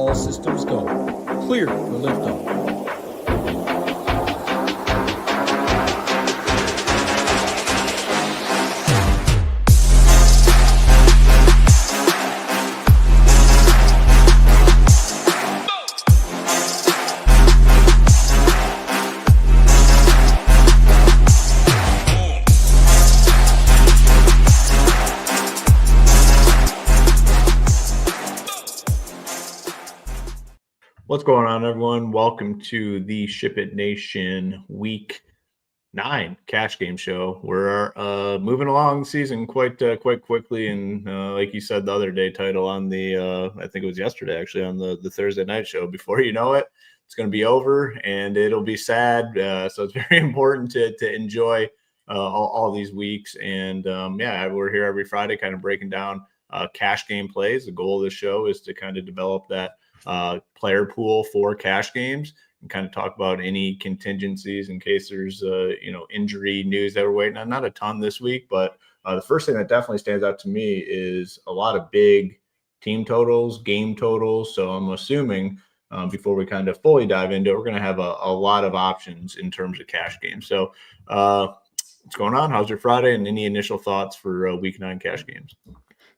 All systems go. Clear for liftoff. What's going on, everyone? Welcome to the SHIPIT Nation Week 9 cash game show. We're moving along the season quite quickly, and like you said the other day, title on the I think it was yesterday actually on the Thursday night show. Before you know it, it's going to be over, and it'll be sad. So it's very important to enjoy all these weeks. And we're here every Friday, kind of breaking down cash game plays. The goal of the show is to kind of develop that player pool for cash games and kind of talk about any contingencies in case there's injury news that we're waiting on. Not a ton this week, but the first thing that definitely stands out to me is a lot of big team totals, game totals. So I'm assuming before we kind of fully dive into it, we're going to have a lot of options in terms of cash games. So what's going on? How's your Friday, and any initial thoughts for week 9 cash games?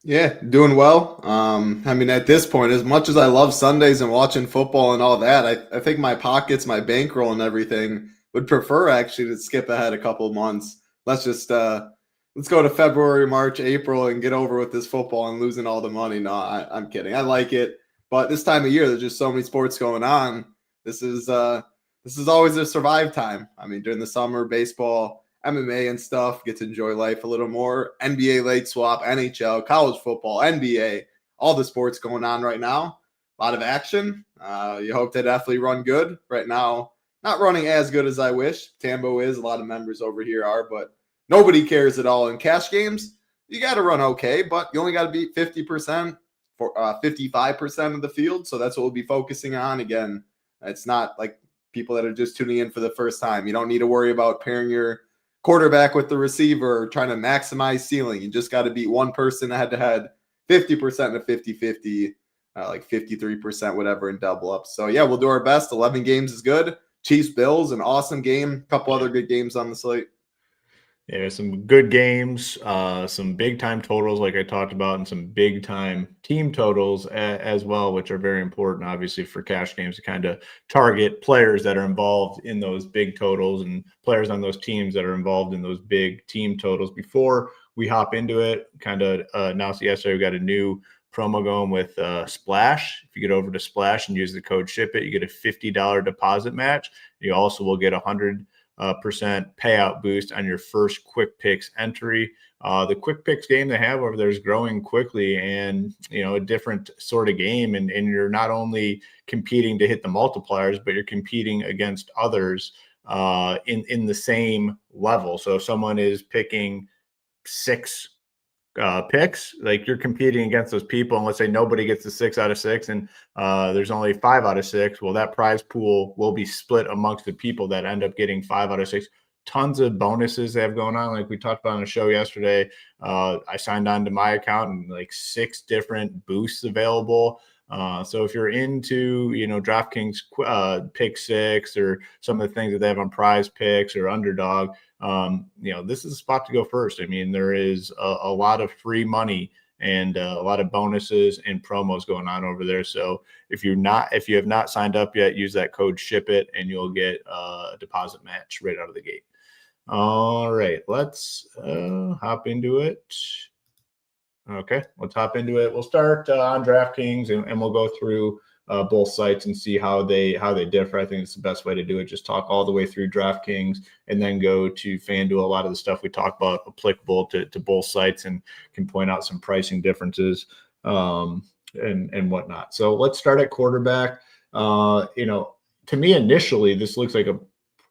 Yeah, doing well. At this point, as much as I love Sundays and watching football and all that, I think my pockets, my bankroll and everything would prefer actually to skip ahead a couple of months. Let's just let's go to February, March, April and get over with this football and losing all the money. No, I'm kidding. I like it. But this time of year, there's just so many sports going on. This is always a survive time. I mean, during the summer, baseball, MMA and stuff, get to enjoy life a little more. NBA late swap, NHL, college football, NBA, all the sports going on right now. A lot of action. You hope to definitely run good. Right now, not running as good as I wish. Tambo is. A lot of members over here are, but nobody cares at all. In cash games, you got to run okay, but you only got to beat 50%, for 55% of the field. So that's what we'll be focusing on. Again, it's not like people that are just tuning in for the first time. You don't need to worry about pairing your quarterback with the receiver, trying to maximize ceiling. You just got to beat one person head-to-head, 50% of 50-50, like 53%, whatever, in double up. So, yeah, we'll do our best. 11 games is good. Chiefs-Bills, an awesome game. A couple other good games on the slate. Yeah, some good games, some big-time totals like I talked about, and some big-time team totals as well, which are very important, obviously, for cash games to kind of target players that are involved in those big totals and players on those teams that are involved in those big team totals. Before we hop into it, kind of announced yesterday, we got a new promo going with Splash. If you get over to Splash and use the code SHIPIT, you get a $50 deposit match. You also will get 100% payout boost on your first quick picks entry. The quick picks game they have over there is growing quickly, and a different sort of game, and you're not only competing to hit the multipliers, but you're competing against others in the same level. So if someone is picking 6 picks, like, you're competing against those people, and let's say nobody gets the 6 out of 6 and there's only 5 out of 6. Well, that prize pool will be split amongst the people that end up getting 5 out of 6. Tons of bonuses they have going on, like we talked about on the show yesterday. I signed on to my account, and like 6 different boosts available. So if you're into, DraftKings pick 6 or some of the things that they have on prize picks or underdog, this is a spot to go first. I mean, there is a lot of free money and a lot of bonuses and promos going on over there. So if you have not signed up yet, use that code SHIPIT and you'll get a deposit match right out of the gate. All right, let's hop into it. Okay, let's hop into it. We'll start on DraftKings and we'll go through both sites and see how they differ. I think it's the best way to do it. Just talk all the way through DraftKings and then go to FanDuel. A lot of the stuff we talk about applicable to both sites, and can point out some pricing differences and whatnot. So let's start at quarterback. To me initially, this looks like a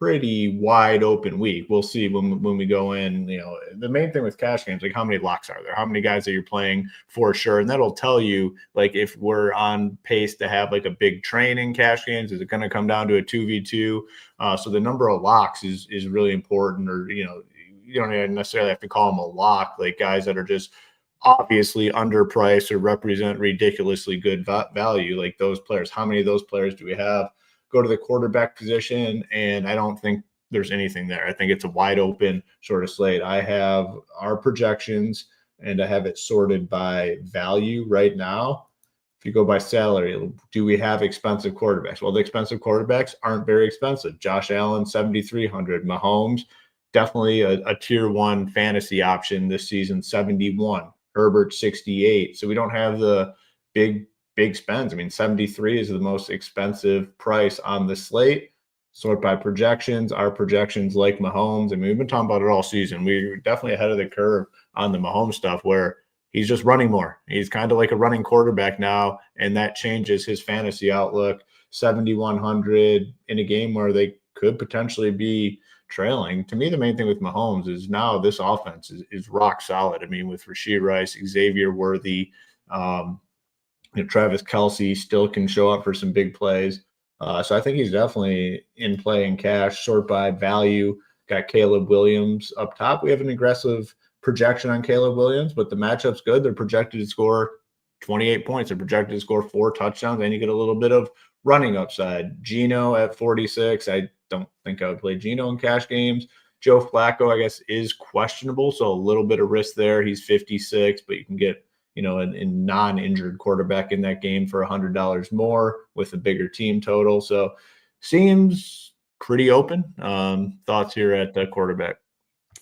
pretty wide open week. We'll see when we go in. The main thing with cash games, like, how many locks are there? How many guys that you're playing for sure? And that'll tell you, like, if we're on pace to have like a big train in cash games. Is it going to come down to a 2v2? So the number of locks is really important. Or you don't even necessarily have to call them a lock, like guys that are just obviously underpriced or represent ridiculously good value, like those players. How many of those players do we have go to the quarterback position? And I don't think there's anything there. I think it's a wide open sort of slate. I have our projections and I have it sorted by value right now. If you go by salary, do we have expensive quarterbacks? Well, the expensive quarterbacks aren't very expensive. Josh Allen, 7,300. Mahomes, definitely a tier one fantasy option this season, 71. Herbert, 68. So we don't have the big spends. I mean, 73 is the most expensive price on the slate. Sort by projections. Our projections, like Mahomes, I mean, we've been talking about it all season. We're definitely ahead of the curve on the Mahomes stuff, where he's just running more. He's kind of like a running quarterback now, and that changes his fantasy outlook. 7,100 in a game where they could potentially be trailing. To me, the main thing with Mahomes is now this offense is rock solid. I mean, with Rashee Rice, Xavier Worthy, Travis Kelce still can show up for some big plays. So I think he's definitely in play in cash. Sort by value, got Caleb Williams up top. We have an aggressive projection on Caleb Williams, but the matchup's good. They're projected to score 28 points. They're projected to score 4 touchdowns, and you get a little bit of running upside. Geno at 46. I don't think I would play Geno in cash games. Joe Flacco, I guess, is questionable, so a little bit of risk there. He's 56, but you can get a non-injured quarterback in that game for $100 more with a bigger team total. So seems pretty open. Thoughts here at the quarterback?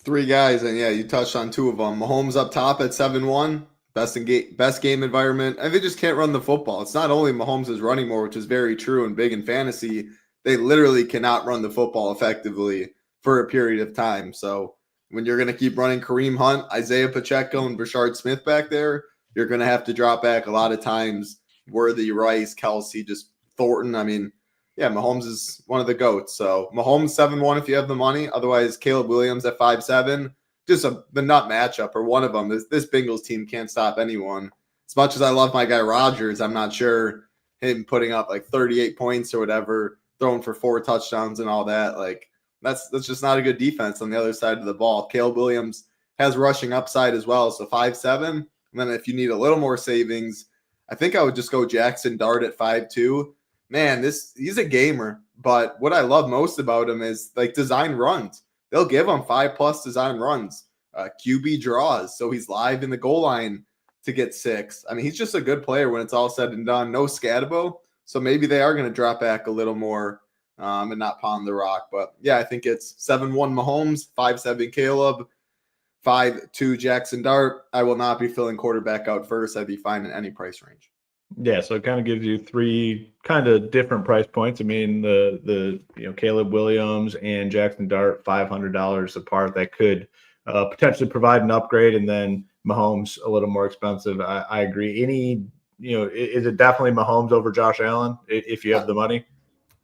3 guys, and yeah, you touched on 2 of them. Mahomes up top at 7-1, best game environment. And they just can't run the football. It's not only Mahomes is running more, which is very true and big in fantasy. They literally cannot run the football effectively for a period of time. So when you're going to keep running Kareem Hunt, Isaiah Pacheco, and Rashard Smith back there, you're going to have to drop back a lot of times. Worthy, Rice, Kelce, just Thornton. I mean, yeah, Mahomes is one of the GOATs. So Mahomes 7-1 if you have the money. Otherwise, Caleb Williams at 5-7. Just the nut matchup, or one of them. This Bengals team can't stop anyone. As much as I love my guy Rodgers, I'm not sure him putting up like 38 points or whatever, throwing for 4 touchdowns and all that. Like that's just not a good defense on the other side of the ball. Caleb Williams has rushing upside as well. So 5-7. And then if you need a little more savings, I think I would just go Jackson Dart at 5-2. Man, he's a gamer, but what I love most about him is like design runs. They'll give him 5+ design runs, QB draws, so he's live in the goal line to get 6. I mean, he's just a good player when it's all said and done. No Scatabo, so maybe they are going to drop back a little more and not pound the rock. But yeah, I think it's 7-1 Mahomes, 5-7 Caleb, 5-2 Jackson Dart. I will not be filling quarterback out first. I'd be fine in any price range. Yeah, so it kind of gives you 3 kind of different price points. I mean, the Caleb Williams and Jackson Dart, $500 apart. That could potentially provide an upgrade, and then Mahomes a little more expensive. I agree. Is it definitely Mahomes over Josh Allen if you have the money?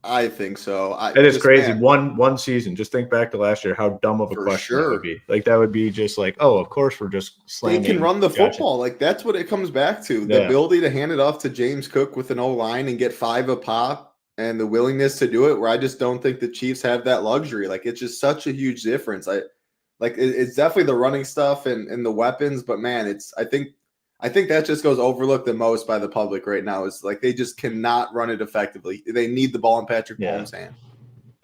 I think so. It is crazy. Man, one season. Just think back to last year. How dumb of a question that would be. Like that would be just like, oh, of course we're just slamming. They can run the football. Like that's what it comes back to. The ability to hand it off to James Cook with an O-line and get 5 a pop, and the willingness to do it. Where I just don't think the Chiefs have that luxury. Like it's just such a huge difference. It's definitely the running stuff and the weapons, but man, I think that just goes overlooked the most by the public right now. Is like they just cannot run it effectively. They need the ball in Patrick Mahomes' hand.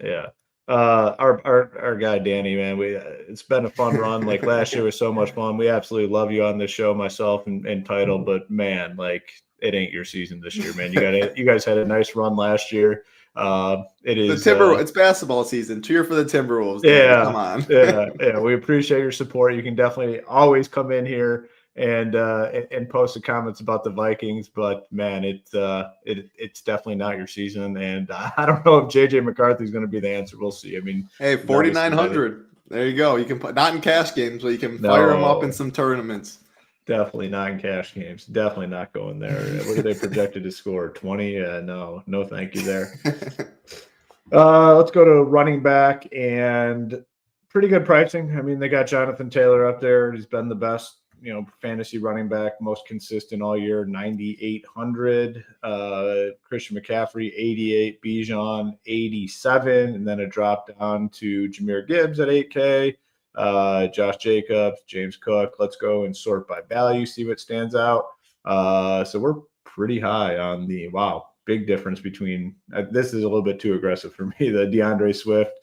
Yeah. Our guy Danny, man, it's been a fun run. Like last year was so much fun. We absolutely love you on this show, myself and Title. But man, like it ain't your season this year, man. You guys had a nice run last year. It is it's basketball season. Cheer for the Timberwolves. Yeah, come on. yeah. We appreciate your support. You can definitely always come in here and post the comments about the Vikings, but man, it's definitely not your season, and I don't know if JJ McCarthy is going to be the answer. We'll see. I mean, hey, 4,900. There you go. You can put not in cash games, but you can fire them up in some tournaments. Definitely not in cash games. Definitely not going there. What are they projected to score? 20? No, thank you there. Let's go to running back, and pretty good pricing. I mean, they got Jonathan Taylor up there. He's been the best, fantasy running back, most consistent all year, 9,800. Christian McCaffrey, 88. Bijan, 87. And then it dropped down to Jahmyr Gibbs at 8K. Josh Jacobs, James Cook. Let's go and sort by value, see what stands out. So we're pretty high on the big difference between this is a little bit too aggressive for me. The DeAndre Swift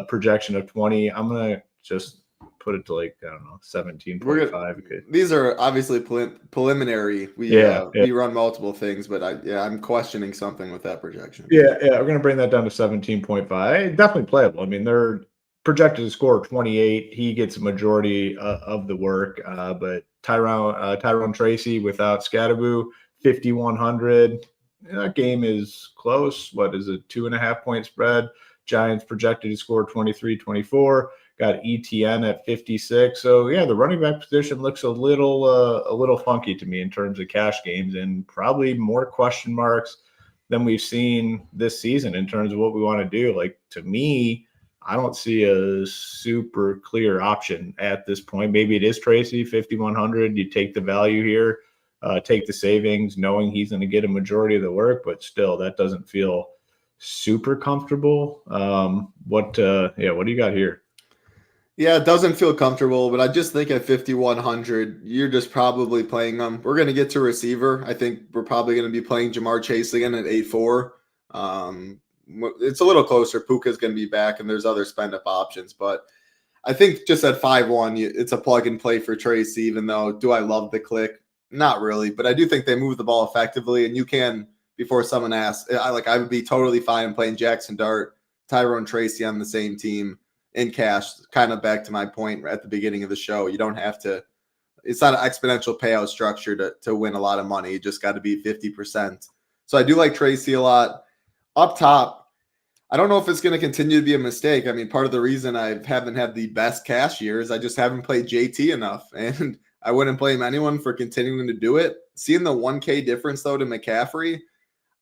projection of 20. I'm gonna just put it to 17.5. These are obviously preliminary. We run multiple things, but I'm questioning something with that projection. Yeah, we're gonna bring that down to 17.5. Definitely playable. I mean, they're projected to score 28. He gets a majority of the work, but Tyrone Tracy without Scadaboo, 5,100. That game is close. What is it? 2.5 point spread. Giants projected to score 23, 24. Got ETN at 56. So the running back position looks a little funky to me in terms of cash games, and probably more question marks than we've seen this season in terms of what we want to do. Like, to me, I don't see a super clear option at this point. Maybe it is Tracy, 5,100. You take the value here, take the savings, knowing he's going to get a majority of the work, but still, that doesn't feel super comfortable. What do you got here? Yeah, it doesn't feel comfortable, but I just think at 5,100, you're just probably playing them. We're going to get to receiver. I think we're probably going to be playing Jamar Chase again at 8.4. It's a little closer. Puka's going to be back, and there's other spend-up options. But I think just at 5.1, it's a plug-and-play for Tracy, even though do I love the click? Not really, but I do think they move the ball effectively, and you can, before someone asks, I would be totally fine playing Jackson Dart, Tyrone Tracy on the same team in cash, kind of back to my point at the beginning of the show. You don't have to – it's not an exponential payout structure to win a lot of money. You just got to be 50%. So I do like Tracy a lot. Up top, I don't know if it's going to continue to be a mistake. I mean, part of the reason I haven't had the best cash year is I just haven't played JT enough, and I wouldn't blame anyone for continuing to do it. Seeing the 1K difference, though, to McCaffrey,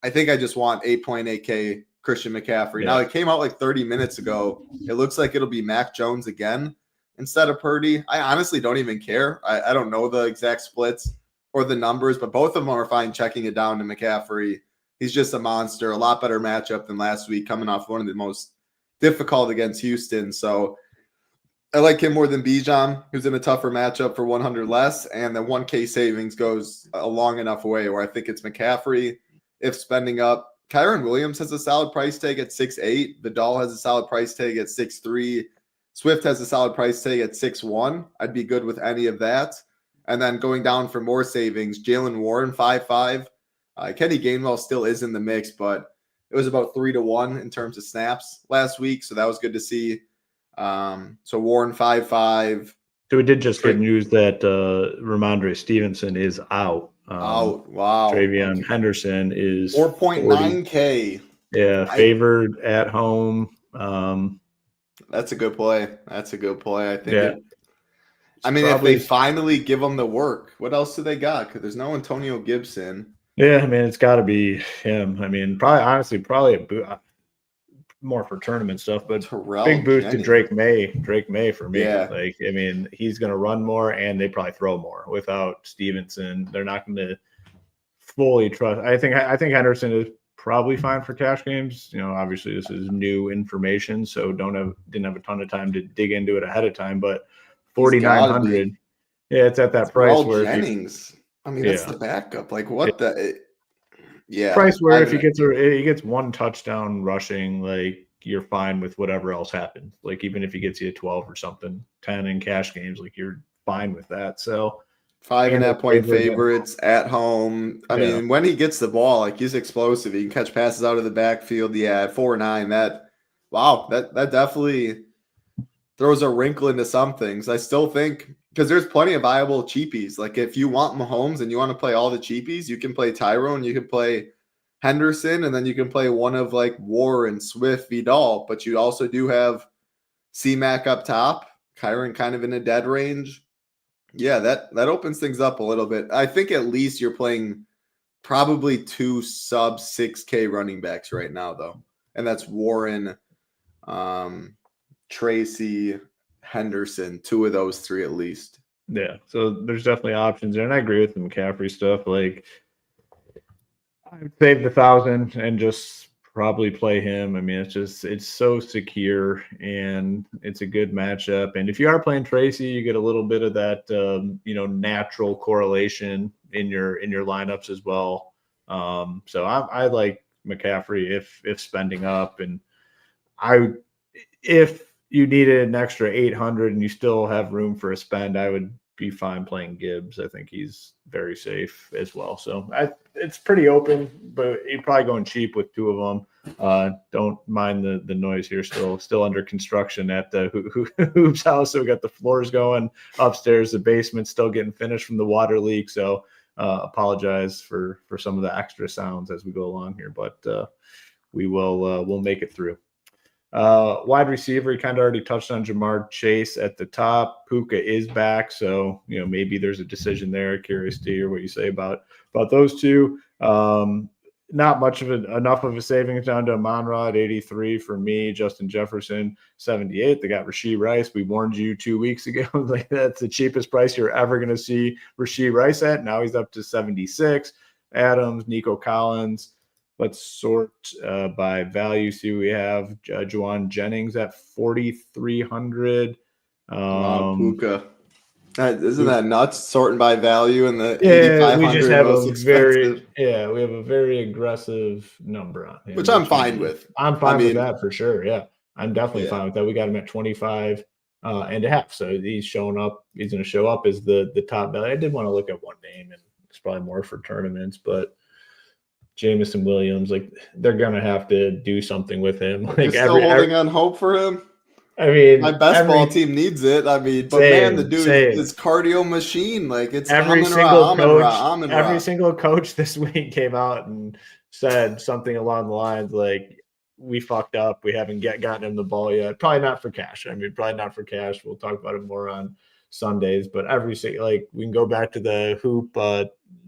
I think I just want 8.8K Christian McCaffrey. Now, it came out like 30 minutes ago. It looks like it'll be Mac Jones again instead of Purdy. I honestly don't even care. I don't know the exact splits or the numbers, but both of them are fine checking it down to McCaffrey. He's just a monster, a lot better matchup than last week, coming off one of the most difficult against Houston. So I like him more than Bijan, who's in a tougher matchup for 100 less, and the 1K savings goes a long enough way where I think it's McCaffrey if spending up. Kyron Williams has a solid price tag at 6.8. Vidal has a solid price tag at 6.3. Swift has a solid price tag at 6.1. I'd be good with any of that. And then going down for more savings, Jalen Warren, 5.5. Kenny Gainwell still is in the mix, but it was about 3-1 in terms of snaps last week, so that was good to see. So Warren, 5.5. So we did just get news that Ramondre Stevenson is out. Wow. Travion Henderson is 4.9K. Yeah, favored at home. That's a good play. I think. Yeah. If they finally give him the work, what else do they got? Because there's no Antonio Gibson. Yeah, I mean, it's got to be him. I mean, probably a more for tournament stuff, but big boost to Drake May for me. Yeah. He's going to run more, and they probably throw more without Stevenson. They're not going to fully trust. I think Henderson is probably fine for cash games. Obviously this is new information, so didn't have a ton of time to dig into it ahead of time. But 4,900, it's at that price where Jennings. That's the backup. Like what price where if he gets one touchdown rushing, like you're fine with whatever else happens. Like even if he gets you a 12 or something, 10 in cash games, like you're fine with that. So 5.5 point favorites at home. I mean, when he gets the ball, like he's explosive. He can catch passes out of the backfield. Yeah, 4.9. That definitely throws a wrinkle into some things. I still think because there's plenty of viable cheapies. Like if you want Mahomes and you want to play all the cheapies, you can play Tyrone, you can play Henderson, and then you can play one of like Warren, Swift, Vidal. But you also do have C-Mac up top, Kyron kind of in a dead range. Yeah, that opens things up a little bit. I think at least you're playing probably 2 sub 6K running backs right now, though. And that's Warren, Tracy, Henderson, 2 of those 3 at least. Yeah, so there's definitely options there. And I agree with the McCaffrey stuff. Like, I would save the 1,000 and just probably play him. I mean, it's so secure and it's a good matchup. And if you are playing Tracy, you get a little bit of that, natural correlation in your lineups as well. So I like McCaffrey if spending up, and if you needed an extra 800 and you still have room for a spend, I would be fine playing Gibbs. I think he's very safe as well. So it's pretty open, but you're probably going cheap with two of them. Don't mind the noise here. Still under construction at the Hoops house. So we got the floors going upstairs. The basement's still getting finished from the water leak. So apologize for some of the extra sounds as we go along here, but we'll make it through. Wide receiver, he kind of already touched on Jamar Chase at the top. Puka is back, so maybe there's a decision there. Curious to hear what you say about those two. Not much of enough of a savings down to Amon-Ra at 83 for me. Justin Jefferson 78. They got Rashee Rice. We warned you 2 weeks ago like that's the cheapest price you're ever going to see Rashee Rice at. Now he's up to 76. Adams, Nico Collins. Let's sort by value. See, we have Juwan Jennings at 4,300. Puka. Isn't that nuts? Sorting by value and the we just have most expensive. we have a very aggressive number on him, which I'm fine with. I'm fine with that for sure. Yeah, I'm definitely fine with that. We got him at 25 and a half. So he's showing up. He's going to show up as the top value. I did want to look at one name, and it's probably more for tournaments, but Jameson Williams, like they're gonna have to do something with him. Like You're still holding on hope for him. I mean, my best ball team needs it. I mean, but man, the dude is cardio machine. Like it's every single coach this week came out and said something along the lines like, "We fucked up. We haven't gotten him the ball yet. Probably not for cash. I mean, probably not for cash. We'll talk about it more on Sundays. But we can go back to the Hoop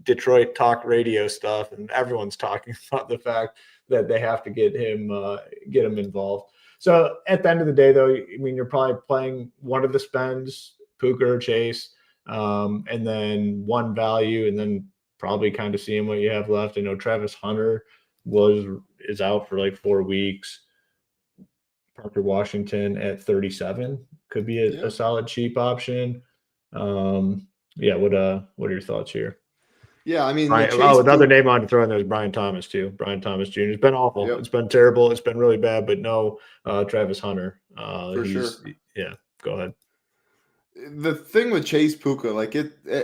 Detroit talk radio stuff, and everyone's talking about the fact that they have to get him involved. So at the end of the day, though, I mean, you're probably playing one of the spends, Puka or Chase, and then one value, and then probably kind of seeing what you have left. I know Travis Hunter is out for like 4 weeks. Parker Washington at 37 could be a solid cheap option. What are your thoughts here? Yeah, I mean, another name on to throw in there is Brian Thomas too. Brian Thomas Jr. It's been awful. Yep. It's been terrible. It's been really bad. But no, Travis Hunter. For sure. Yeah, go ahead. The thing with Chase Puka,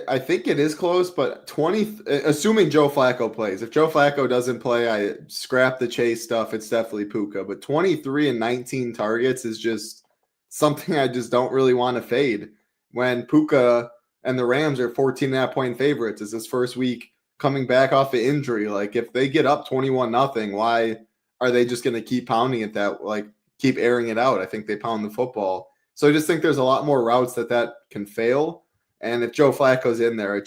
I think it is close, but 20. Assuming Joe Flacco plays, if Joe Flacco doesn't play, I scrap the Chase stuff. It's definitely Puka. But 23 and 19 targets is just something I just don't really want to fade. When Puka and the Rams are 14.5-point favorites. It's his first week coming back off an injury. Like, if they get up 21-0, why are they just going to keep pounding at that? Like, keep airing it out. I think they pound the football. So I just think there's a lot more routes that can fail. And if Joe Flacco's in there,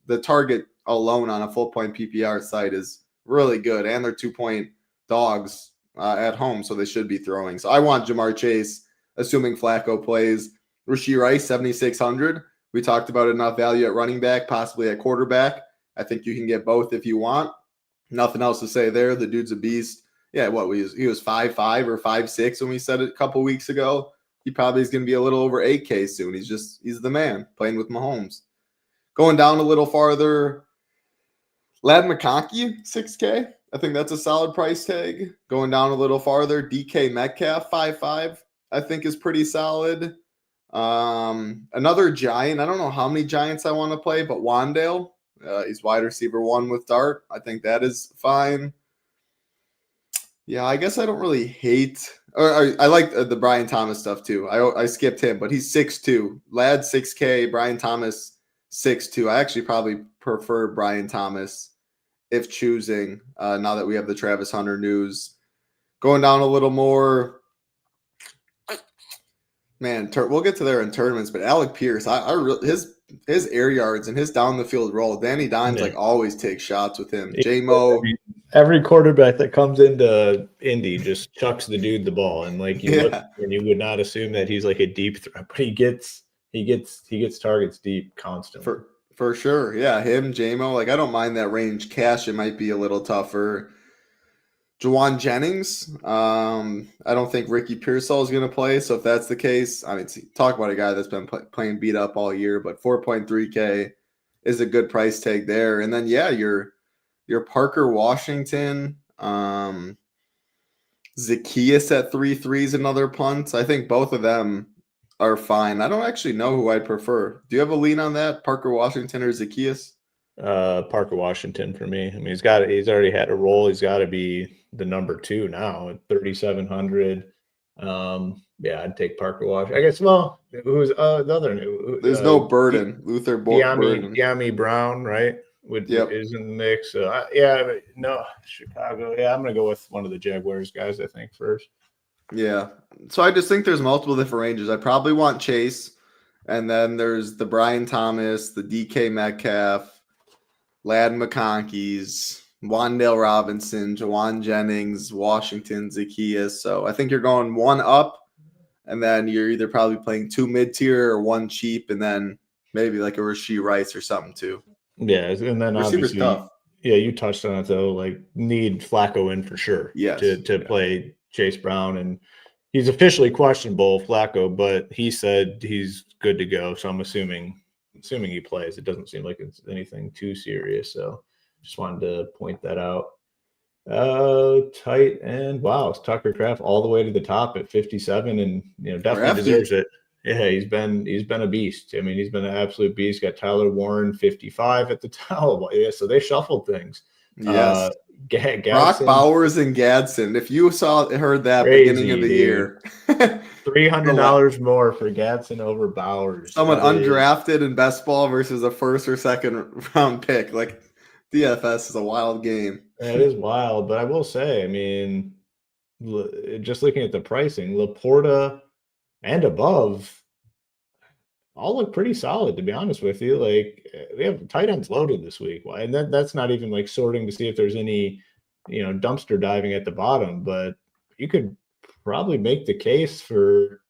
the target alone on a full-point PPR site is really good. And they're 2-point dogs at home, so they should be throwing. So I want Jamar Chase, assuming Flacco plays. Rashee Rice, 7,600. We talked about enough value at running back, possibly at quarterback. I think you can get both if you want. Nothing else to say there. The dude's a beast. Yeah, he was 5'5" or 5'6" when we said it a couple weeks ago. He probably is going to be a little over 8K soon. He's the man playing with Mahomes. Going down a little farther, Ladd McConkey, 6K. I think that's a solid price tag. Going down a little farther, DK Metcalf, 5'5", I think is pretty solid. Another Giant. I don't know how many Giants I want to play, but Wandale, he's wide receiver 1 with Dart. I think that is fine. Yeah, I guess I don't really hate, or I like the Brian Thomas stuff too. I skipped him, but he's 6'2". Ladd 6K, Brian Thomas 6'2". I actually probably prefer Brian Thomas if choosing, now that we have the Travis Hunter news. Going down a little more, man, we'll get to there in tournaments, but Alec Pierce, his air yards and his down the field roll, Danny Dimes always takes shots with him. J-Mo. Every quarterback that comes into Indy just chucks the dude the ball, and look, and you would not assume that he's like a deep threat, but he gets targets deep constantly. For sure. Yeah, him, J-Mo, I don't mind that range. Cash, it might be a little tougher. Juwan Jennings. I don't think Ricky Pearsall is going to play. So if that's the case, I mean, talk about a guy that's been playing beat up all year, but 4.3K is a good price tag there. And then, yeah, your Parker Washington, Zacchaeus at 3.3 is another punt. I think both of them are fine. I don't actually know who I'd prefer. Do you have a lean on that, Parker Washington or Zacchaeus? Parker Washington for me. I mean, he's already had a role. He's got to be the number 2 now at 3,700. Yeah, I'd take Parker Washington. I guess. Well, who's the other? There's no Burden. Luther Burden. De'Ami Brown, right? Is in the mix. No, Chicago. Yeah, I'm gonna go with one of the Jaguars guys. I think first. Yeah. So I just think there's multiple different ranges. I probably want Chase, and then there's the Brian Thomas, the DK Metcalf, Ladd McConkey's, Wan'Dale Robinson, Juwan Jennings, Washington, Zacchaeus. So I think you're going one up, and then you're either probably playing 2 mid-tier or 1 cheap, and then maybe like a Rashee Rice or something too. Yeah, and then Receiver's obviously, tough. Yeah, you touched on it though. Like, need Flacco in for sure. Yes. To play Chase Brown, and he's officially questionable, Flacco, but he said he's good to go. So I'm assuming he plays. It doesn't seem like it's anything too serious. So just wanted to point that out. Tight end. Wow, it's Tucker Kraft all the way to the top at 57, and definitely deserves it. Yeah, he's been a beast. I mean, he's been an absolute beast. Got Tyler Warren 55 at the top. Yeah, so they shuffled things. Yes. Brock Bowers and Gadsden. If you heard that beginning of the year, $300 more for Gadsden over Bowers. Someone undrafted in best ball versus a first or second round pick. Like, DFS is a wild game. It is wild, but I will say, I mean, just looking at the pricing, Laporta and above all look pretty solid, to be honest with you. Like, we have tight ends loaded this week, and that's not even like sorting to see if there's any dumpster diving at the bottom, but you could probably make the case for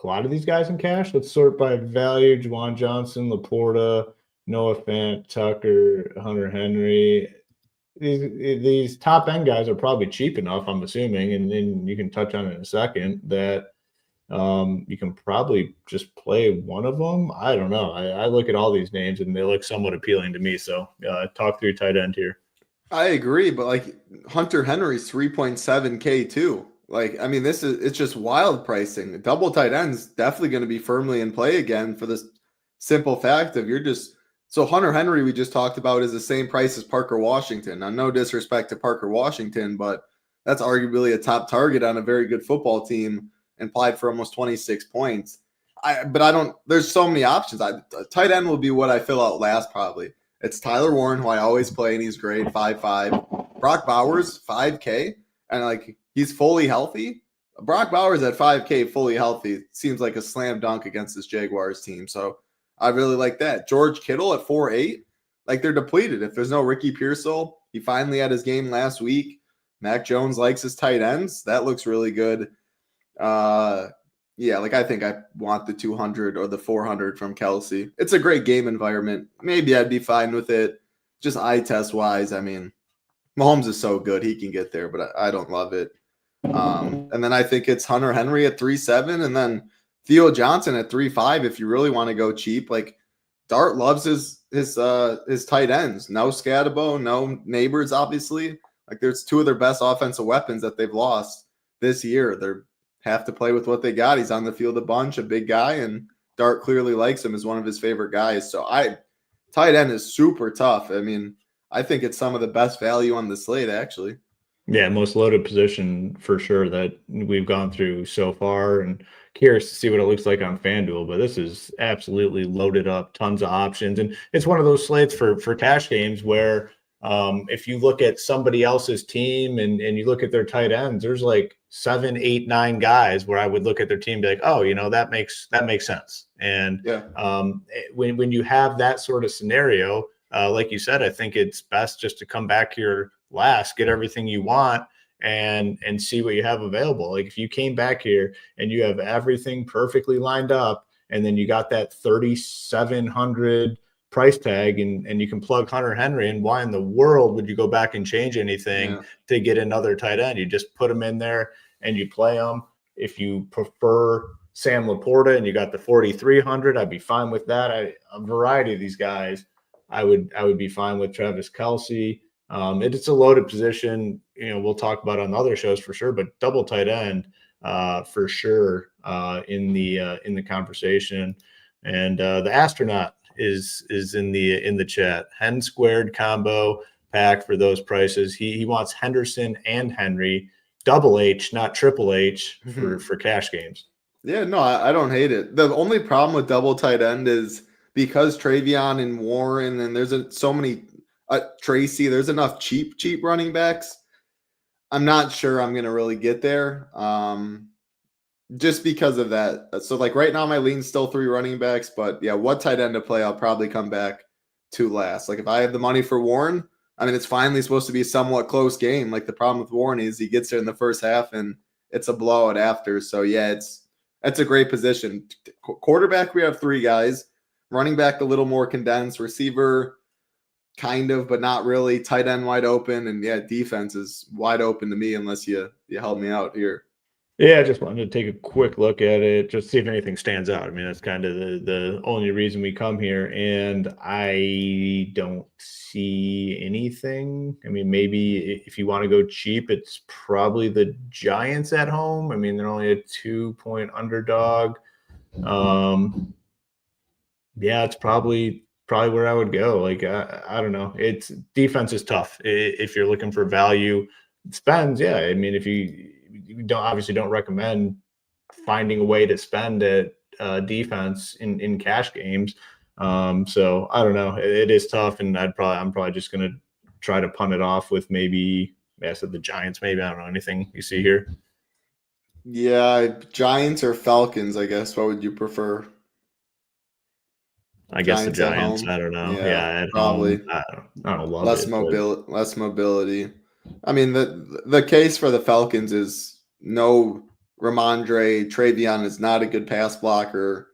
a lot of these guys in cash. Let's sort by value: Juwan Johnson, Laporta, Noah Fant, Tucker, Hunter Henry. These top end guys are probably cheap enough, I'm assuming, and then you can touch on it in a second, that you can probably just play one of them. I don't know. I look at all these names and they look somewhat appealing to me. So talk through tight end here. I agree, but like Hunter Henry's 3.7K too. Like, I mean, it's just wild pricing. Double tight ends definitely going to be firmly in play again for this simple fact of so Hunter Henry, we just talked about, is the same price as Parker Washington. Now, no disrespect to Parker Washington, but that's arguably a top target on a very good football team and applied for almost 26 points. There's so many options. Tight end will be what I fill out last probably. It's Tyler Warren, who I always play, and he's great, 5.5. Brock Bowers, 5K, and like he's fully healthy. Brock Bowers at 5K, fully healthy, seems like a slam dunk against this Jaguars team. So I really like that. George Kittle at 4.8, like they're depleted. If there's no Ricky Pearsall, he finally had his game last week. Mac Jones likes his tight ends. That looks really good. Yeah, like I think I want the 200 or the 400 from Kelsey. It's a great game environment. Maybe I'd be fine with it. Just eye test wise, I mean, Mahomes is so good. He can get there, but I don't love it. And then I think it's Hunter Henry at 3.7 and then Theo Johnson at 3.5 if you really want to go cheap. Like, Dart loves his tight ends. No Scatabo, no Neighbors, obviously. Like, there's 2 of their best offensive weapons that they've lost this year. They have to play with what they got. He's on the field a bunch, a big guy, and Dart clearly likes him as one of his favorite guys. So tight end is super tough. I mean, I think it's some of the best value on the slate, actually. Yeah, most loaded position for sure that we've gone through so far, and curious to see what it looks like on FanDuel, but this is absolutely loaded up, tons of options. And it's one of those slates for cash games where if you look at somebody else's team and you look at their tight ends, there's like 7, 8, 9 guys where I would look at their team and be like, oh, that makes sense. And when you have that sort of scenario, like you said, I think it's best just to come back here last, get everything you want, and see what you have available. Like, if you came back here and you have everything perfectly lined up, and then you got that 3,700 price tag and you can plug Hunter Henry, and why in the world would you go back and change anything to get another tight end? You just put him in there and you play him. If you prefer Sam Laporta and you got the 4,300, I'd be fine with that. A variety of these guys, I would be fine with. Travis Kelce. It's a loaded position. We'll talk about on other shows for sure, but double tight end for sure in the conversation. And the astronaut is in the chat. Hen squared combo pack for those prices. He wants Henderson and Henry, double H, not triple H for cash games. Yeah, no, I don't hate it. The only problem with double tight end is because Travion and Warren and there's so many Tracy, there's enough cheap running backs. I'm not sure I'm going to really get there just because of that. So like right now my lean's still 3 running backs, but yeah, what tight end to play I'll probably come back to last. Like if I have the money for Warren, I mean, it's finally supposed to be a somewhat close game. Like the problem with Warren is he gets there in the first half and it's a blowout after. So yeah, that's a great position. Quarterback, we have 3 guys. Running back, a little more condensed. Receiver, kind of, but not really. Tight end wide open. And yeah, defense is wide open to me unless you help me out here. Yeah, I just wanted to take a quick look at it, just see if anything stands out. I mean, that's kind of the only reason we come here, and I don't see anything. I mean, maybe if you want to go cheap, it's probably the Giants at home. I mean, they're only a 2-point underdog. Yeah, it's probably where I would go. Like, I don't know. It's defense is tough. If you're looking for value spends, yeah. I mean, if you don't recommend finding a way to spend it defense in cash games. So I don't know. It is tough, and I'm probably just gonna try to punt it off with maybe I said the Giants. Maybe I don't know anything you see here. Yeah, Giants or Falcons, I guess. What would you prefer? I guess the Giants. I don't know. Yeah, at probably. Home, I don't love less it. Less mobility. I mean, the case for the Falcons is no Ramondre. Travion is not a good pass blocker.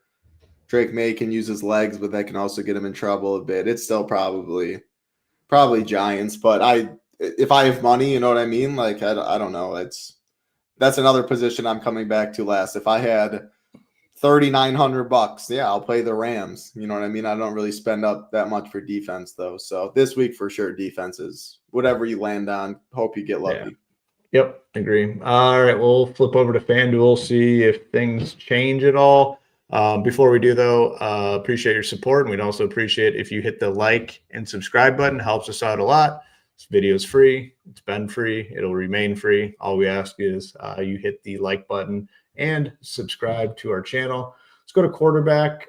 Drake May can use his legs, but that can also get him in trouble a bit. It's still probably Giants, but if I have money, you know what I mean? Like I don't know. That's another position I'm coming back to last. If I had $3,900, yeah, I'll play the Rams. You know what I mean? I don't really spend up that much for defense though. So this week for sure, defense is whatever you land on. Hope you get lucky. Yeah. Yep, agree. All right, we'll flip over to FanDuel, see if things change at all. Before we do, though, appreciate your support, and we'd also appreciate if you hit the like and subscribe button. It helps us out a lot. This video is free. It's been free. It'll remain free. All we ask is you hit the like button and subscribe to our channel. Let's go to quarterback,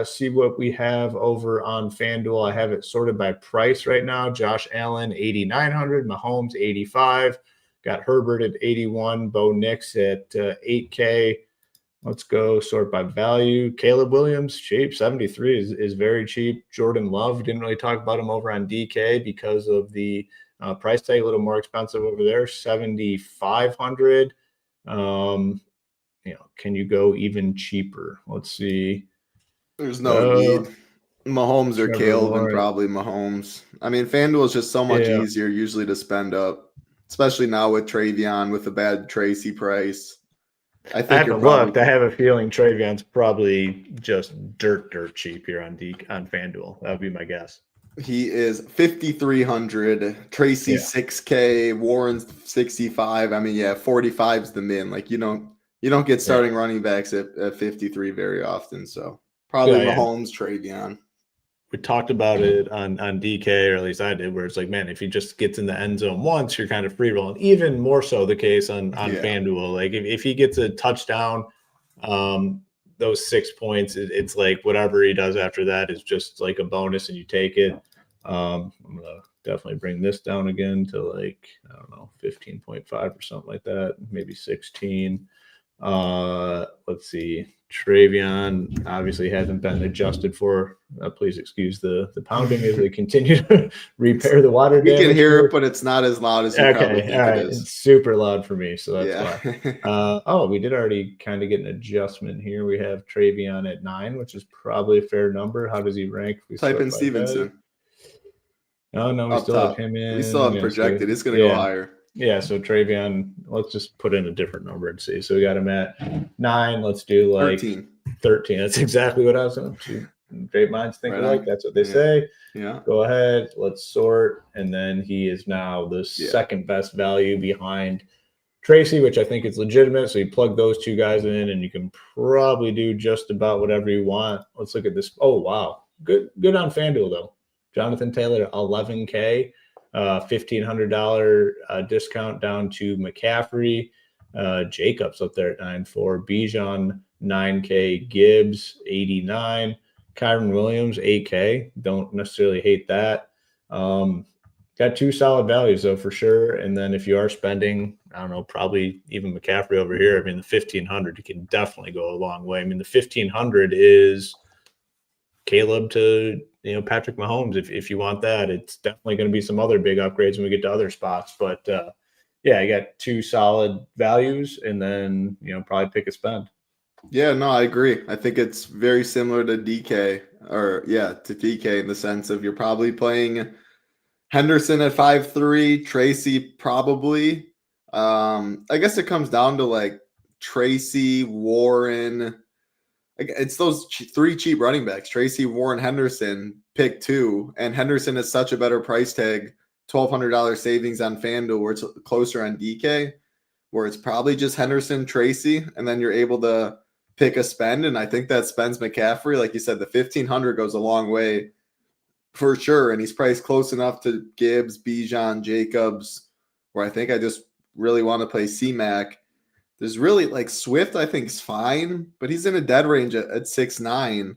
see what we have over on FanDuel. I have it sorted by price right now. Josh Allen, 8,900. Mahomes, 85. Got Herbert at 81. Bo Nix at 8K. Let's go sort by value. Caleb Williams, cheap. 73 is very cheap. Jordan Love, didn't really talk about him over on DK because of the price tag, a little more expensive over there. 7,500. Can you go even cheaper? Let's see. There's no need. Mahomes or Caleb, and probably Mahomes. I mean, FanDuel is just so much easier usually to spend up, especially now with Travion with the bad Tracy price. I haven't looked. I have a feeling Travion's probably just dirt cheap here on FanDuel. That would be my guess. He is 5,300. Tracy 6K. Warren's 65. I mean, yeah, 45 is the min. Like you don't get starting running backs at 53 very often. So probably Mahomes, Travion. We talked about it on DK, or at least I did, where it's like, man, if he just gets in the end zone once, you're kind of free rolling. Even more so the case on FanDuel. Like if he gets a touchdown, those 6 points, it's like whatever he does after that is just like a bonus and you take it. I'm going to definitely bring this down again to like, I don't know, 15.5 or something like that, maybe 16. Let's see. Travion obviously hasn't been adjusted for. Please excuse the pounding as they continue to repair the water We damage. can hear it, but it's not as loud as you probably think it is. It's super loud for me, so that's Yeah. why. We did already kind of get an adjustment here. We have Travion at 9, which is probably a fair number. How does he rank? We Type in Stevenson. Oh, no, we Up still top. have him in. We still have projected. It's going to go higher. Yeah, so Travion, let's just put in a different number and see. So we got him at 9. Let's do like 13. That's exactly what I was going to. Great minds think alike. That's what they say. Yeah. Go ahead. Let's sort. And then he is now the second best value behind Tracy, which I think is legitimate. So you plug those two guys in and you can probably do just about whatever you want. Let's look at this. Oh, wow. Good on FanDuel, though. Jonathan Taylor, $11K. $1,500 discount down to McCaffrey. Jacobs up there at 9.4. Bijan, 9K. Gibbs, 89. Kyron Williams, 8K. Don't necessarily hate that. Got two solid values, though, for sure. And then if you are spending, I don't know, probably even McCaffrey over here, I mean, the 1,500, you can definitely go a long way. I mean, the 1,500 is Caleb to Patrick Mahomes. If you want that, it's definitely going to be some other big upgrades when we get to other spots. But I got two solid values, and then probably pick a spend. Yeah, no, I agree. I think it's very similar to DK, to DK in the sense of you're probably playing Henderson at 5.3, Tracy probably. I guess it comes down to like Tracy, Warren. It's those three cheap running backs: Tracy, Warren, Henderson. Pick two, and Henderson is such a better price tag. $1,200 savings on FanDuel, where it's closer on DK, where it's probably just Henderson, Tracy, and then you're able to pick a spend. And I think that spends McCaffrey, like you said, the 1,500 goes a long way for sure, and he's priced close enough to Gibbs, Bijan, Jacobs, where I think I just really want to play C-Mac. There's really like Swift, I think is fine, but he's in a dead range at 6'9".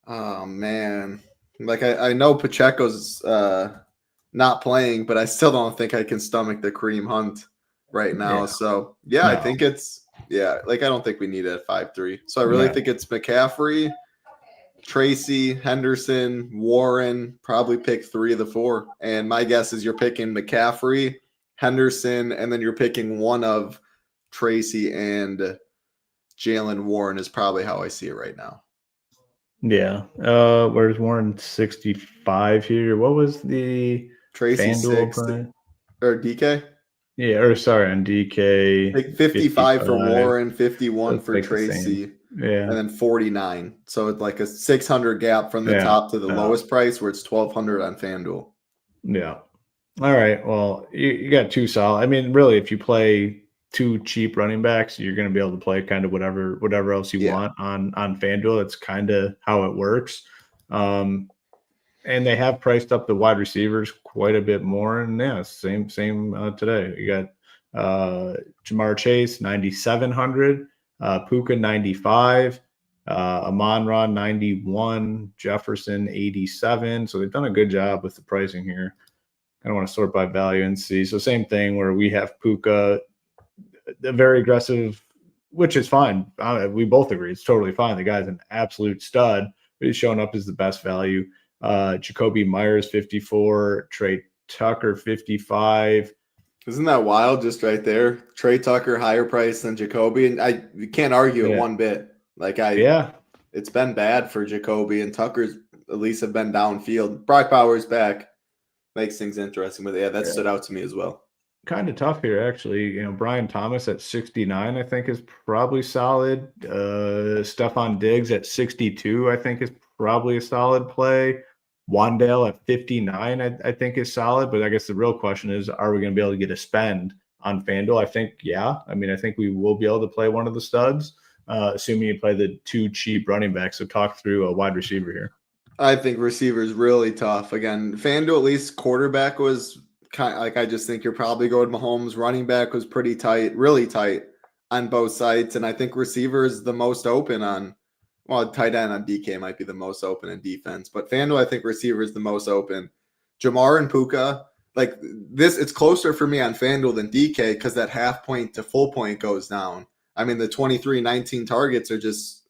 Oh man. Like I know Pacheco's not playing, but I still don't think I can stomach the Kareem Hunt right now. Yeah. So I think it's I don't think we need it at 5.3. So I really think it's McCaffrey, Tracy, Henderson, Warren, probably pick 3 of the 4. And my guess is you're picking McCaffrey, Henderson, and then you're picking one of Tracy and Jalen Warren is probably how I see it right now. Yeah. Where's Warren? 65 here. What was the Tracy FanDuel 6 or DK? Yeah, or sorry, on DK. Like 55 for Warren, 51 for Tracy. Yeah. And then 49. So it's like a 600 gap from the top to the lowest price, where it's 1,200 on FanDuel. Yeah. All right. Well, you got two solid. I mean, really, if you play two cheap running backs, you're going to be able to play kind of whatever else you want on FanDuel. That's kind of how it works. And they have priced up the wide receivers quite a bit more. And same today. You got Jamar Chase, 9,700, Puka, 95, Amon-Ra, 91, Jefferson, 87. So they've done a good job with the pricing here. I don't want to sort by value and see. So same thing where we have Puka, the very aggressive, which is fine. We both agree it's totally fine. The guy's an absolute stud, but he's showing up as the best value. Jacoby Myers, 54, Trey Tucker, 55. Isn't that wild? Just right there, Trey Tucker higher price than Jacoby, and you can't argue it one bit. It's been bad for Jacoby, and Tucker's at least have been downfield. Brock Bowers back makes things interesting, but that stood out to me as well. Kind of tough here, actually. Brian Thomas at 69, I think, is probably solid. Stephon Diggs at 62, I think, is probably a solid play. Wandale at 59, I think, is solid. But I guess the real question is, are we going to be able to get a spend on FanDuel? I think, I think we will be able to play one of the studs, assuming you play the two cheap running backs. So talk through a wide receiver here. I think receiver is really tough. Again, FanDuel, at least quarterback was kind of, I just think you're probably going Mahomes. Running back was pretty tight, really tight on both sides. And I think receiver is the most open on, tight end on DK might be the most open in defense. But FanDuel, I think receiver is the most open. Jamar and Puka, it's closer for me on FanDuel than DK because that half point to full point goes down. I mean, the 23, 19 targets are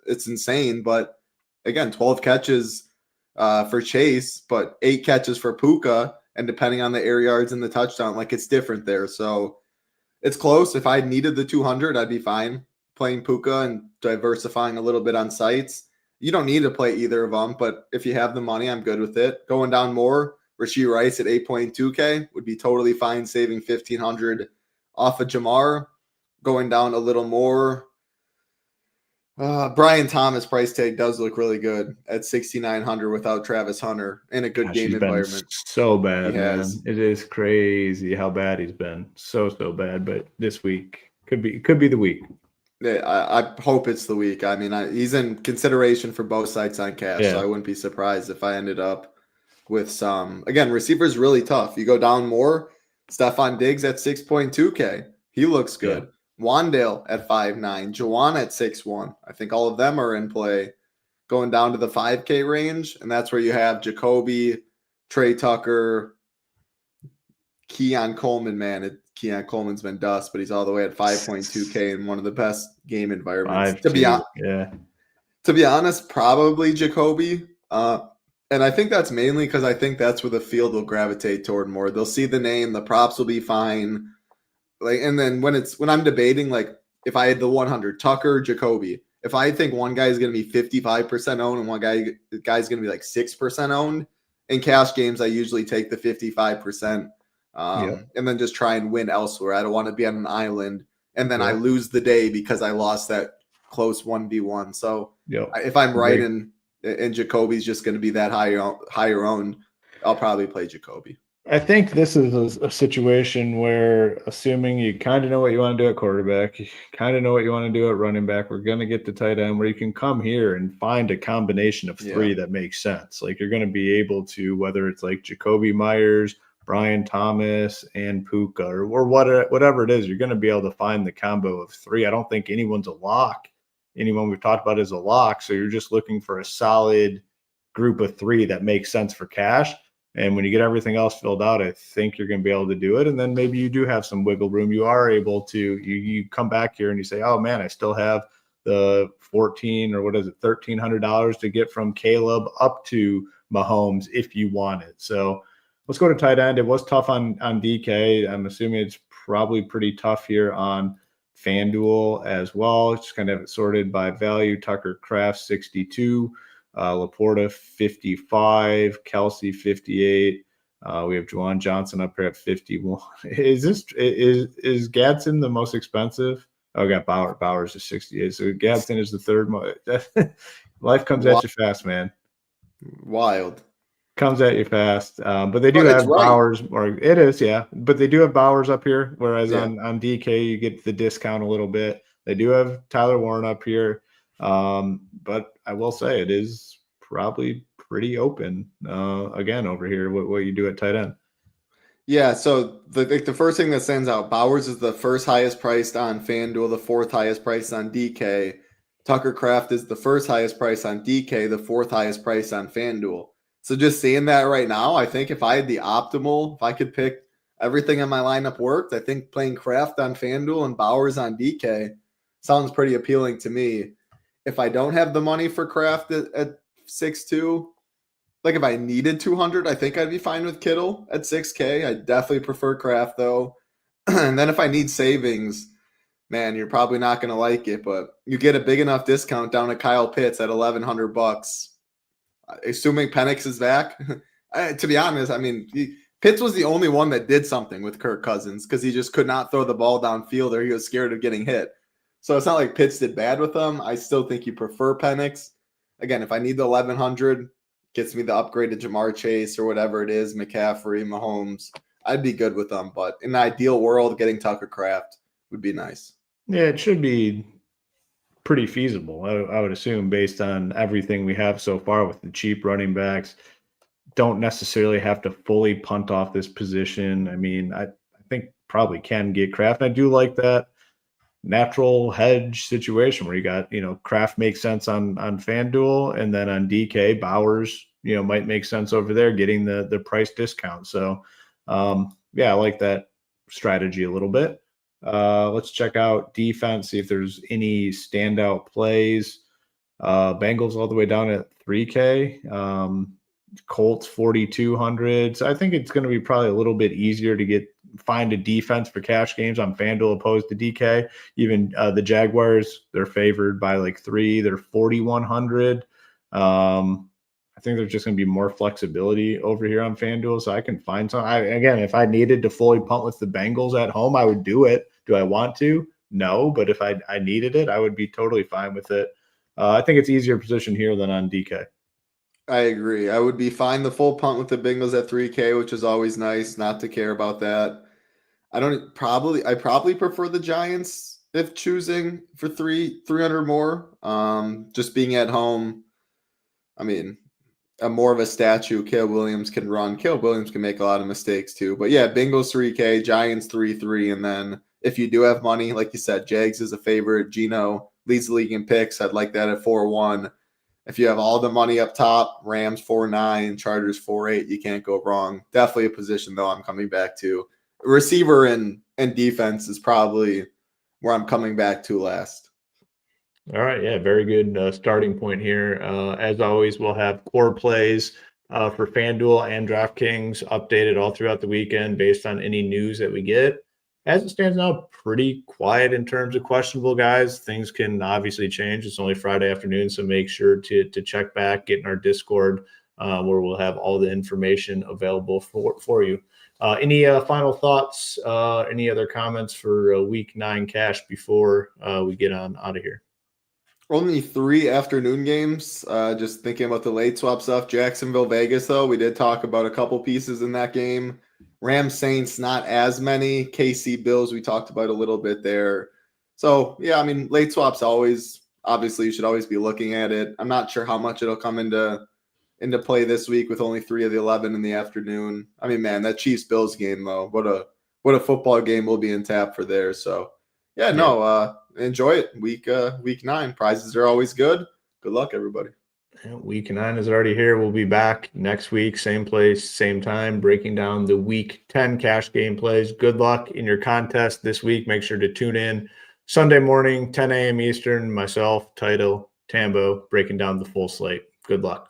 it's insane. But again, 12 catches for Chase, but 8 catches for Puka. And depending on the air yards and the touchdown, like it's different there. So it's close. If I needed the 200, I'd be fine playing Puka and diversifying a little bit on sites. You don't need to play either of them, but if you have the money, I'm good with it. Going down more, Rashee Rice at 8.2K would be totally fine, saving 1,500 off of Jamar. Going down a little more, Brian Thomas price tag does look really good at 6,900 without Travis Hunter in a good game environment. So bad, man. It is crazy how bad he's been. So bad. But this week could be the week. Yeah, I hope it's the week. I mean, he's in consideration for both sites on cash, so I wouldn't be surprised if I ended up with some. Again, receivers really tough. You go down more, Stephon Diggs at 6.2K. He looks good. Yeah. Wandale at 5.9, Juwan at 6.1. I think all of them are in play. Going down to the 5K range, and that's where you have Jacoby, Trey Tucker, Keon Coleman. Man, Keon Coleman's been dust, but he's all the way at 5.2K in one of the best game environments. To be honest, probably Jacoby. And I think that's mainly because I think that's where the field will gravitate toward more. They'll see the name, the props will be fine. Like, and then when I'm debating, like if I had the 100, Tucker, Jacoby, if I think one guy is going to be 55% owned and one guy's going to be like 6% owned in cash games, I usually take the 55%. And then just try and win elsewhere. I don't want to be on an island and then I lose the day because I lost that close 1v1. So if I'm right and Jacoby's just going to be that higher owned, I'll probably play Jacoby. I think this is a situation where, assuming you kind of know what you want to do at quarterback, you kind of know what you want to do at running back, we're going to get to tight end where you can come here and find a combination of 3 that makes sense. Like you're going to be able to, whether it's like Jacoby Myers, Brian Thomas, and Puka, or whatever it is, you're going to be able to find the combo of 3. I don't think anyone's a lock. Anyone we've talked about is a lock. So you're just looking for a solid group of 3 that makes sense for cash. And when you get everything else filled out, I think you're going to be able to do it. And then maybe you do have some wiggle room. You are able to, you come back here and you say, oh man, I still have the $1,300 to get from Caleb up to Mahomes if you want it. So let's go to tight end. It was tough on DK. I'm assuming it's probably pretty tough here on FanDuel as well. Just kind of have it sorted by value. Tucker Kraft, 62. Laporta 55, Kelsey 58. We have Juwan Johnson up here at 51. Is Gadsden the most expensive? Oh, we got Bowers is 68. So Gadsden is the third most. Life comes at you fast, man. Wild. Comes at you fast. But they do have Bowers, or it is, yeah. But they do have Bowers up here, whereas on DK you get the discount a little bit. They do have Tyler Warren up here. But I will say it is probably pretty open again over here what you do at tight end. Yeah, so the first thing that stands out, Bowers is the first highest priced on FanDuel, the 4th highest priced on DK. Tucker Kraft is the first highest price on DK, the 4th highest price on FanDuel. So just seeing that right now, I think if I had the optimal, if I could pick everything in my lineup worked, I think playing Kraft on FanDuel and Bowers on DK sounds pretty appealing to me. If I don't have the money for Kraft at 6.2, like if I needed 200, I think I'd be fine with Kittle at 6K. I definitely prefer Kraft though. And then if I need savings, man, you're probably not going to like it, but you get a big enough discount down to Kyle Pitts at $1,100. Assuming Penix is back. To be honest, I mean, Pitts was the only one that did something with Kirk Cousins because he just could not throw the ball downfield or he was scared of getting hit. So it's not like Pitts did bad with them. I still think you prefer Penix. Again, if I need the 1,100, gets me the upgrade to Jamar Chase or whatever it is, McCaffrey, Mahomes, I'd be good with them. But in an ideal world, getting Tucker Kraft would be nice. Yeah, it should be pretty feasible, I would assume, based on everything we have so far with the cheap running backs. Don't necessarily have to fully punt off this position. I mean, I think probably can get Kraft. I do like that natural hedge situation where you got, Kraft makes sense on FanDuel, and then on DK, Bowers, might make sense over there getting the price discount. So, I like that strategy a little bit. Let's check out defense, see if there's any standout plays. Bengals all the way down at 3K. Colts 4,200. So I think it's going to be probably a little bit easier to find a defense for cash games on FanDuel opposed to DK. Even the Jaguars, they're favored by like 3. They're 4,100. I think there's just going to be more flexibility over here on FanDuel, so I can find some. Again, if I needed to fully punt with the Bengals at home, I would do it. Do I want to? No, but if I needed it, I would be totally fine with it. I think it's easier position here than on DK. I agree. I would be fine the full punt with the Bengals at 3K, which is always nice not to care about that. I probably prefer the Giants if choosing for 300 more. Just being at home, I mean, I'm more of a statue. Caleb Williams can run. Caleb Williams can make a lot of mistakes too. But yeah, Bengals 3K, Giants 3-3, and then if you do have money, like you said, Jags is a favorite. Geno leads the league in picks. I'd like that at 4-1. If you have all the money up top, Rams 4-9, Chargers 4-8, you can't go wrong. Definitely a position, though, I'm coming back to. Receiver and defense is probably where I'm coming back to last. All right, yeah, very good starting point here. As always, we'll have core plays for FanDuel and DraftKings updated all throughout the weekend based on any news that we get. As it stands now, pretty quiet in terms of questionable guys. Things can obviously change. It's only Friday afternoon, so make sure to check back, get in our Discord where we'll have all the information available for you. Any final thoughts, any other comments for Week 9 cash before we get on out of here? Only 3 afternoon games. Just thinking about the late swap stuff. Jacksonville, Vegas, though. We did talk about a couple pieces in that game. Rams, Saints, not as many. KC, Bills, we talked about a little bit there. So, yeah, I mean, late swaps always, obviously, you should always be looking at it. I'm not sure how much it'll come into play this week with only 3 of the 11 in the afternoon. I mean, man, that Chiefs-Bills game, though, what a football game will be in tap for there. So, yeah, no, enjoy it. Week 9. Prizes are always good. Good luck, everybody. Week 9 is already here. We'll be back next week, same place, same time, breaking down the Week 10 cash game plays. Good luck in your contest this week. Make sure to tune in Sunday morning, 10 a.m. Eastern. Myself, Tambo, breaking down the full slate. Good luck.